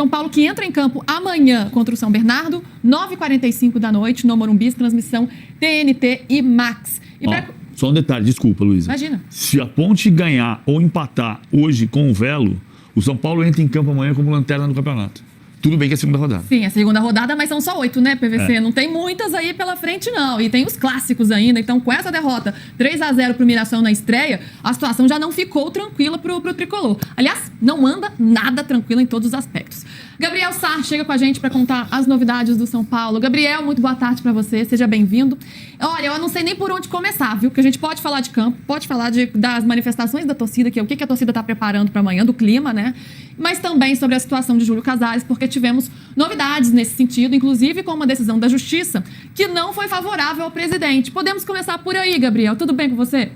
São Paulo que entra em campo amanhã contra o São Bernardo, 9h45 da noite, no Morumbi, transmissão TNT e Max. Só um detalhe, desculpa, Luísa. Imagina. Se a Ponte ganhar ou empatar hoje com o Velo, o São Paulo entra em campo amanhã como lanterna no campeonato. Tudo bem que é a segunda rodada. Sim, a segunda rodada, mas são só 8, né, PVC? Não tem muitas aí pela frente, não. E tem os clássicos ainda. Então, com essa derrota 3-0 pro Mirassol na estreia, a situação já não ficou tranquila pro Tricolor. Aliás, não anda nada tranquila em todos os aspectos. Gabriel Sá chega com a gente para contar as novidades do São Paulo. Gabriel, muito boa tarde para você, seja bem-vindo. Olha, eu não sei nem por onde começar, viu? Porque a gente pode falar de campo, pode falar das manifestações da torcida, que é o que a torcida está preparando para amanhã, do clima, né? Mas também sobre a situação de Júlio Casares, porque tivemos novidades nesse sentido, inclusive com uma decisão da Justiça que não foi favorável ao presidente. Podemos começar por aí, Gabriel. Tudo bem com você?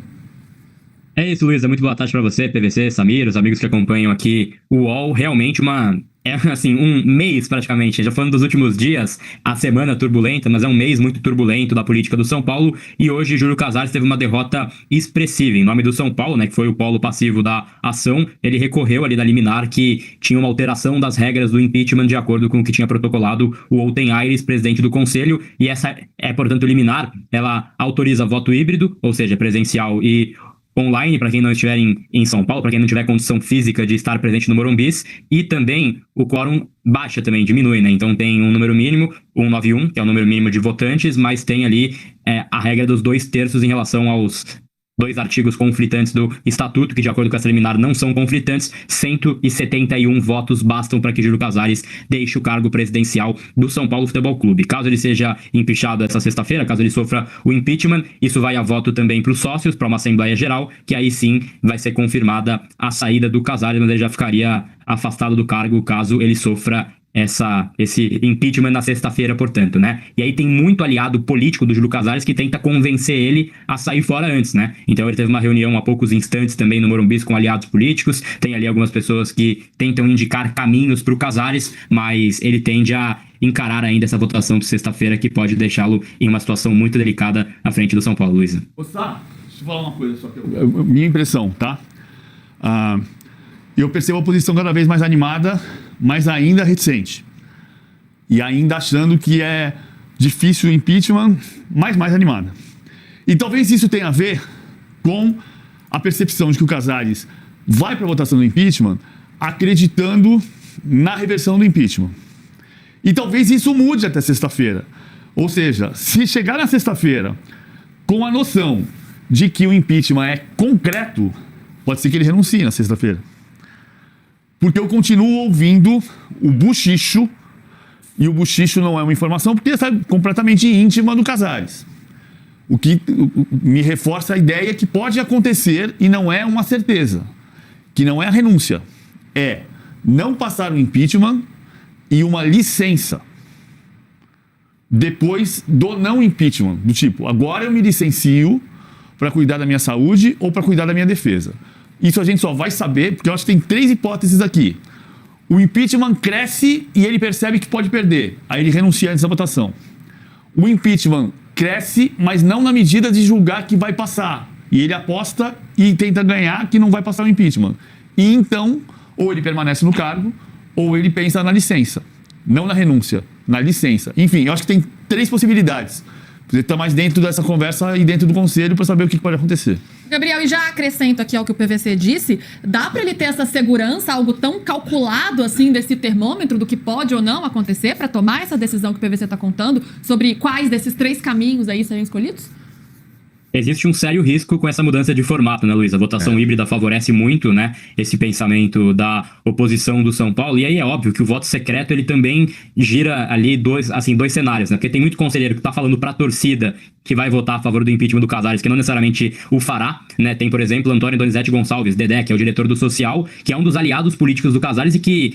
É isso, Luísa. Muito boa tarde para você, PVC, Samir, os amigos que acompanham aqui o UOL. Realmente um mês praticamente, já falando dos últimos dias, a semana turbulenta, mas é um mês muito turbulento da política do São Paulo, e hoje Júlio Casares teve uma derrota expressiva em nome do São Paulo, né, que foi o polo passivo da ação. Ele recorreu ali da liminar que tinha uma alteração das regras do impeachment de acordo com o que tinha protocolado o Olten Aires, presidente do conselho, e essa portanto, liminar, ela autoriza voto híbrido, ou seja, presencial e online, para quem não estiver em São Paulo, para quem não tiver condição física de estar presente no Morumbi, e também o quórum baixa também, diminui, né? Então tem um número mínimo, 191, que é o número mínimo de votantes, mas tem ali a regra dos 2/3 em relação aos 2 artigos conflitantes do Estatuto, que de acordo com essa liminar não são conflitantes. 171 votos bastam para que Júlio Casares deixe o cargo presidencial do São Paulo Futebol Clube. Caso ele seja impeachado essa sexta-feira, caso ele sofra o impeachment, isso vai a voto também para os sócios, para uma Assembleia Geral, que aí sim vai ser confirmada a saída do Casares, mas ele já ficaria afastado do cargo caso ele sofra esse impeachment na sexta-feira, portanto, né? E aí tem muito aliado político do Júlio Casares que tenta convencer ele a sair fora antes, né? Então ele teve uma reunião há poucos instantes também no Morumbi com aliados políticos, tem ali algumas pessoas que tentam indicar caminhos para o Casares, mas ele tende a encarar ainda essa votação de sexta-feira que pode deixá-lo em uma situação muito delicada à frente do São Paulo, Luísa. Deixa eu falar uma coisa só que minha impressão, tá? Eu percebo a oposição cada vez mais animada, mas ainda reticente. E ainda achando que é difícil o impeachment, mas mais animada. E talvez isso tenha a ver com a percepção de que o Casares vai para a votação do impeachment acreditando na reversão do impeachment. E talvez isso mude até sexta-feira. Ou seja, se chegar na sexta-feira com a noção de que o impeachment é concreto, pode ser que ele renuncie na sexta-feira. Porque eu continuo ouvindo o buchicho, e o buchicho não é uma informação, porque está completamente íntima do Casares. O que me reforça a ideia que pode acontecer e não é uma certeza. Que não é a renúncia, é não passar o impeachment e uma licença. Depois do não impeachment, do tipo, agora eu me licencio para cuidar da minha saúde ou para cuidar da minha defesa. Isso a gente só vai saber, porque eu acho que tem 3 hipóteses aqui. O impeachment cresce e ele percebe que pode perder. Aí ele renuncia antes da votação. O impeachment cresce, mas não na medida de julgar que vai passar. E ele aposta e tenta ganhar que não vai passar o impeachment. E então, ou ele permanece no cargo, ou ele pensa na licença. Não na renúncia, na licença. Enfim, eu acho que tem 3 possibilidades. Você está mais dentro dessa conversa e dentro do conselho para saber o que pode acontecer. Gabriel, e já acrescento aqui ao que o PVC disse, dá para ele ter essa segurança, algo tão calculado assim desse termômetro do que pode ou não acontecer para tomar essa decisão que o PVC está contando sobre quais desses 3 caminhos aí serem escolhidos? Existe um sério risco com essa mudança de formato, né, Luiz? A votação híbrida favorece muito, né, esse pensamento da oposição do São Paulo. E aí é óbvio que o voto secreto, ele também gira ali dois cenários, né? Porque tem muito conselheiro que tá falando pra torcida que vai votar a favor do impeachment do Casares, que não necessariamente o fará, né? Tem, por exemplo, Antônio Donizete Gonçalves, Dedé, que é o diretor do Social, que é um dos aliados políticos do Casares e que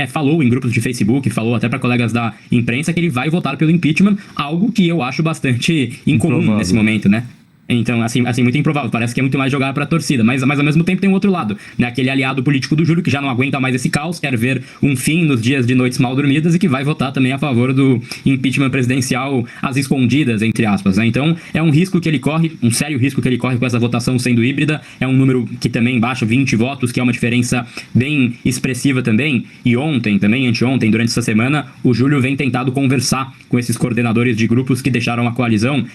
falou em grupos de Facebook, falou até para colegas da imprensa que ele vai votar pelo impeachment, algo que eu acho bastante incomum nesse momento, né? Então, assim, muito improvável. Parece que é muito mais jogar pra torcida. Mas ao mesmo tempo tem um outro lado, né? Aquele aliado político do Júlio que já não aguenta mais esse caos, quer ver um fim nos dias de noites mal dormidas e que vai votar também a favor do impeachment presidencial às escondidas, entre aspas, né? Então, é um risco que ele corre, um sério risco que ele corre com essa votação sendo híbrida. É um número que também baixa 20 votos, que é uma diferença bem expressiva também. E ontem, também anteontem, durante essa semana, o Júlio vem tentado conversar com esses coordenadores de grupos que deixaram a coalizão.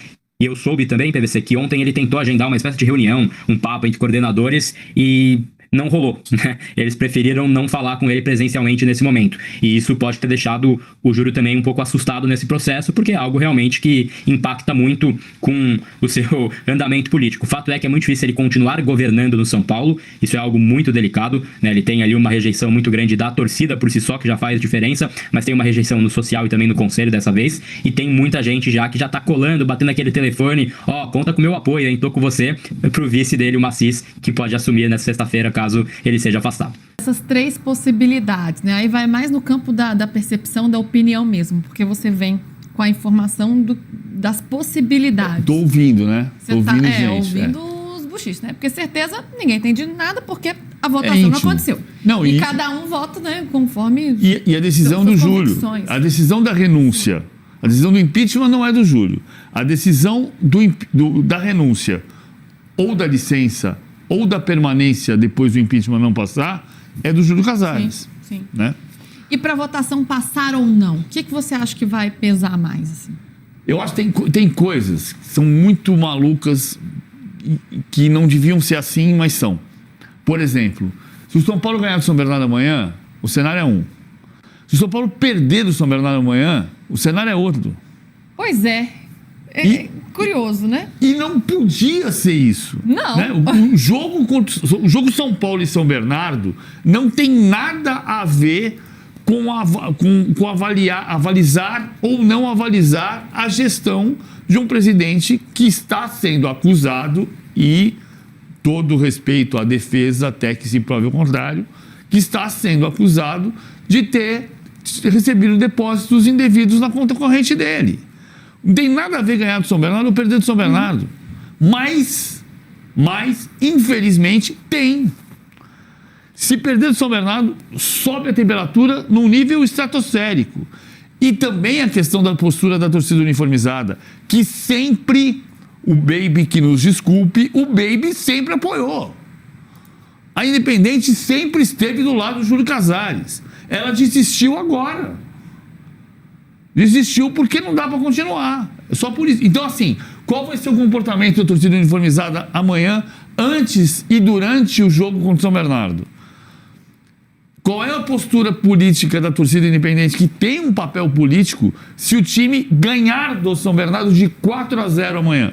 E eu soube também, PVC, que ontem ele tentou agendar uma espécie de reunião, um papo entre coordenadores e não rolou, né? Eles preferiram não falar com ele presencialmente nesse momento. E isso pode ter deixado o Júlio também um pouco assustado nesse processo, porque é algo realmente que impacta muito com o seu andamento político. O fato é que é muito difícil ele continuar governando no São Paulo. Isso é algo muito delicado, né? Ele tem ali uma rejeição muito grande da torcida por si só, que já faz diferença, mas tem uma rejeição no social e também no conselho dessa vez. E tem muita gente já que já tá colando, batendo aquele telefone, conta com o meu apoio, hein? Tô com você, pro vice dele, o Macis, que pode assumir nessa sexta-feira, caso ele seja afastado. Essas três possibilidades, né? Aí vai mais no campo da percepção, da opinião mesmo, porque você vem com a informação das possibilidades. Tô ouvindo, né? Você Tô ouvindo gente. ouvindo os buchichos, né? Porque certeza ninguém entende nada, porque a votação não aconteceu. Não, e cada um vota, né, conforme... E a decisão do Júlio, a decisão da renúncia, a decisão do impeachment não é do Júlio. A decisão da renúncia ou da licença ou da permanência depois do impeachment não passar, é do Júlio Casares. Sim. Né? E para a votação passar ou não, o que você acha que vai pesar mais? Assim? Eu acho que tem coisas que são muito malucas que não deviam ser assim, mas são. Por exemplo, se o São Paulo ganhar do São Bernardo amanhã, o cenário é um. Se o São Paulo perder do São Bernardo amanhã, o cenário é outro. Pois é. Curioso, né? E não podia ser isso. Não. Né? O jogo São Paulo e São Bernardo não tem nada a ver com avalizar ou não avalizar a gestão de um presidente que está sendo acusado, e todo respeito à defesa até que se prove o contrário, que está sendo acusado de ter recebido depósitos indevidos na conta corrente dele. Não tem nada a ver ganhar do São Bernardo ou perder do São Bernardo. Mas, infelizmente, tem. Se perder do São Bernardo, sobe a temperatura num nível estratosférico. E também a questão da postura da torcida uniformizada, que sempre, o Baby, que nos desculpe, o Baby sempre apoiou. A Independente sempre esteve do lado do Júlio Casares. Ela desistiu agora. Desistiu porque não dá para continuar. É só por isso. Então, assim, qual vai ser o comportamento da torcida uniformizada amanhã, antes e durante o jogo contra o São Bernardo? Qual é a postura política da torcida independente, que tem um papel político, se o time ganhar do São Bernardo de 4-0 amanhã?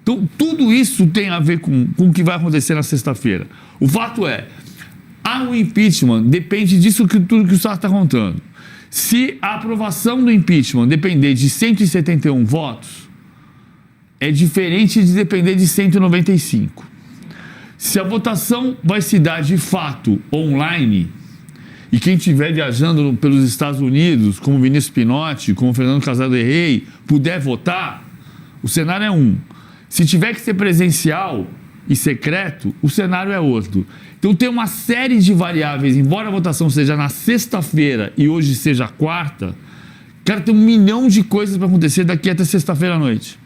Então, tudo isso tem a ver com o que vai acontecer na sexta-feira. O fato é, o impeachment depende disso tudo que o Sá está contando. Se a aprovação do impeachment depender de 171 votos, é diferente de depender de 195. Se a votação vai se dar de fato online, e quem estiver viajando pelos Estados Unidos, como Vinícius Pinotti, como Fernando Casado Rey, puder votar, o cenário é um. Se tiver que ser presencial e secreto, o cenário é outro. Então tem uma série de variáveis, embora a votação seja na sexta-feira e hoje seja quarta, cara, tem 1 milhão de coisas para acontecer daqui até sexta-feira à noite.